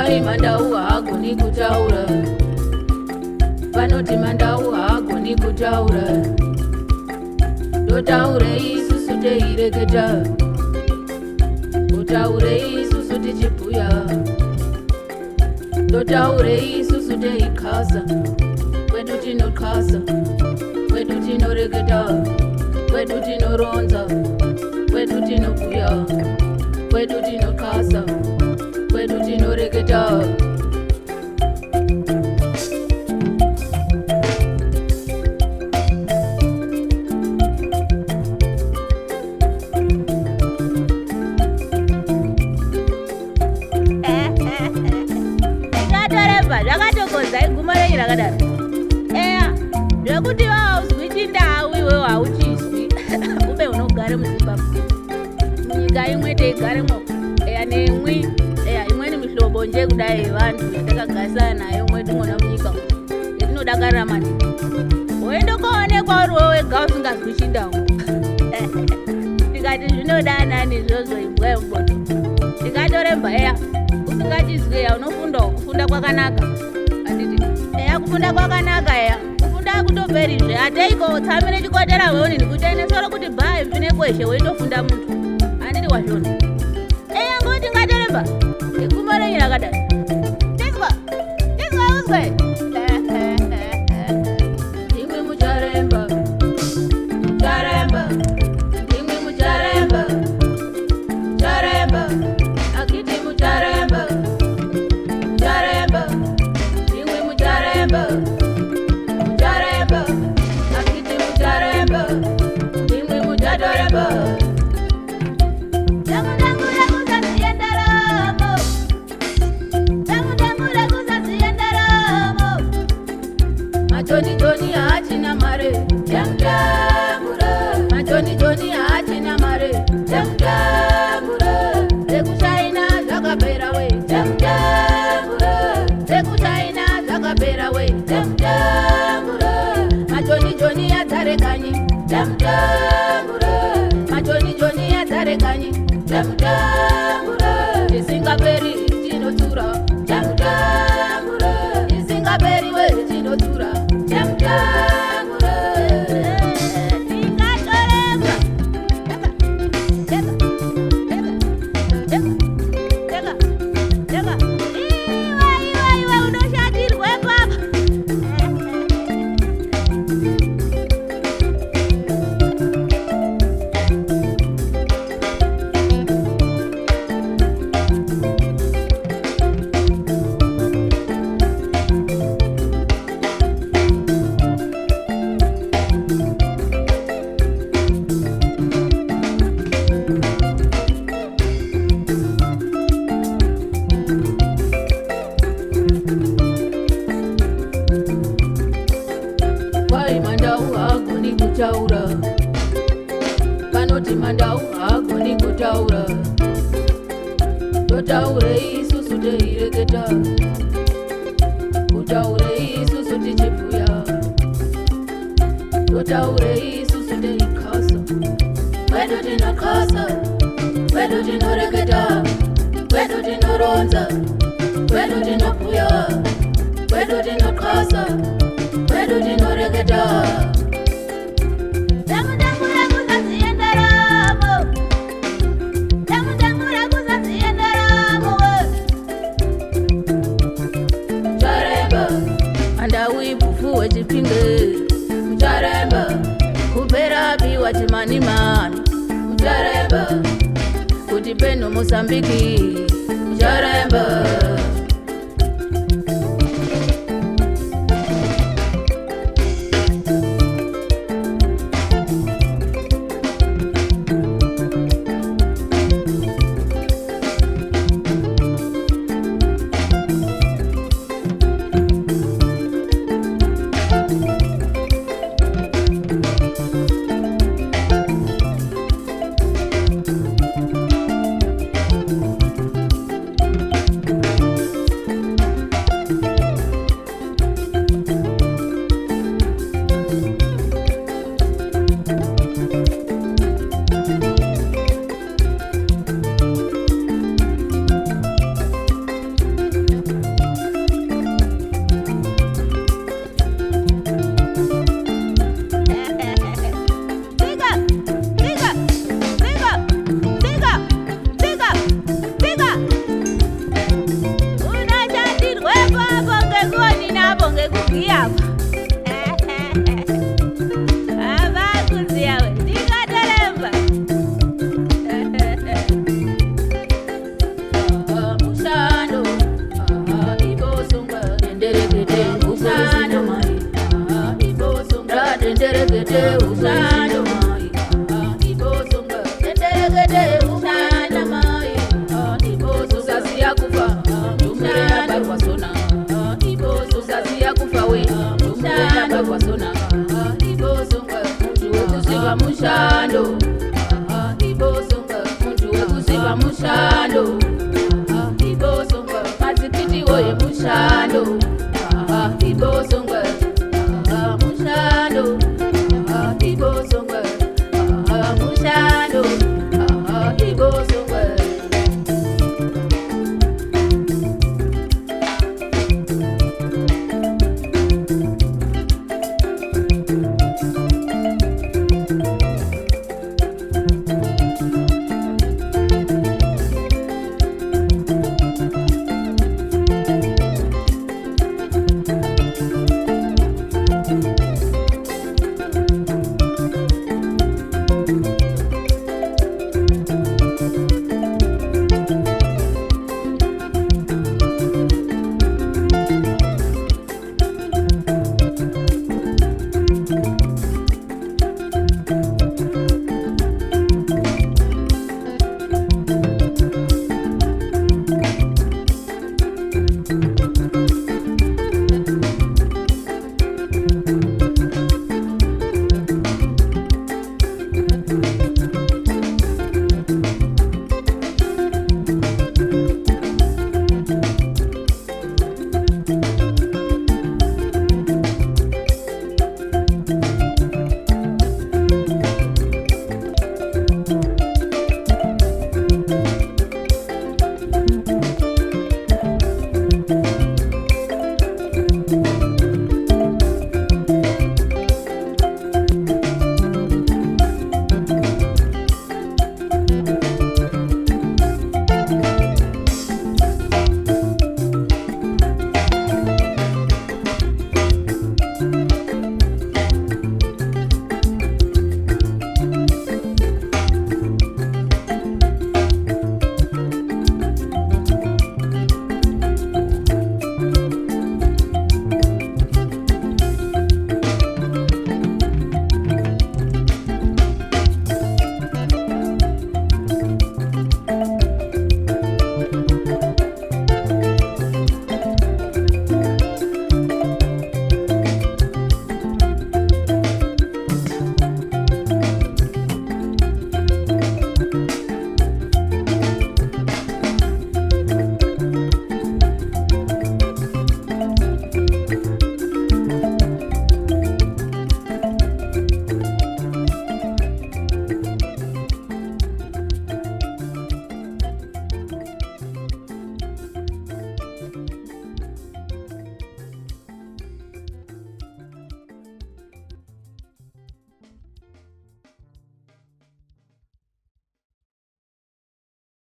Kwai Mandau haagoni kutaura, vanoti Mandau haagoni kutaura. Ndotaurei isusu teireketa, ndotaurei isusu tichibhuya, ndotaurei isusu teikasa. Kwedu tinokasa, kwedu tinoreketa, kwedu tinoronza, kwedu tinobhuya, kwedu tinokasa, kwedu tinoreketa. Zvakatokodza iguma renyu rakadaro. Eya, zvekuti wauzwi chindau iwewe hauchizwi. Ube unogare muZimbabwe. Munyika imwe teigaremwo. Eya nemwi, eya imweni mihlobo nje kudai yevantu yatakagarisana nayo mwedu mwona munyika umu. Yetinodakarira maningi. Woindokoonekwa uri wewe wega usingazwi chindau. Tikati zvinoda nani izvozvo imbwa yemuboto. Tikatoremba eya. Usingachizwi eya unofundawo kufunda kwakanaka. Anditi eya kufunda kwakanaka eya. Kufunda kutoperizve ateiko utsamire chikotera weoni ndikutoene soro kuti bhayi mfine kweshe weitofunda muntu. Anditi wazvona. Eya ngoti ngatoremba. Iguma renyu rakadaro. Tizwa uzwe. Imwe mucharemba, mucharemba. Imwe mucharemba, mucharemba. Akiti mucharemba, mucharemba. Imwe mucharemba, mucharemba. Akiti mucharemba, imwe muchatoremba. Joni haachina mare yamutambura, Joni haachina mare yamutambura. Zekushaina zvakapera we yamutambura, zekushaina zvakapera we yamutambura. Joni yadzare kanyi yamutambura, Joni yadzare kanyi yamutambura. Isingaperi tinotura yamutambura, isingaperi we tinotura. Vanoti Mandau haagoni kutaura, ndotaurei isusu teireketa, kutaurei isusu tichibhuya, ndotaurei isusu teikasa. Kwedu tinokasa, kwedu tinoreketa, kwedu tinoronza, kwedu tinobhuya, kwedu tinokasa, kwedu tinoreketa. Mucharemba, kupera biwa chimani mani. Mucharemba, kuti peno Mozambiki. Mucharemba. tenderekete ushando mai ibosonga tenderekete ushando mai iboso sasi yakufa ushando kwa sona iboso sasi yakufa we ushando kwa sona ibosonga muntu wekuziva mushando ibosonga muntu wekuziva mushando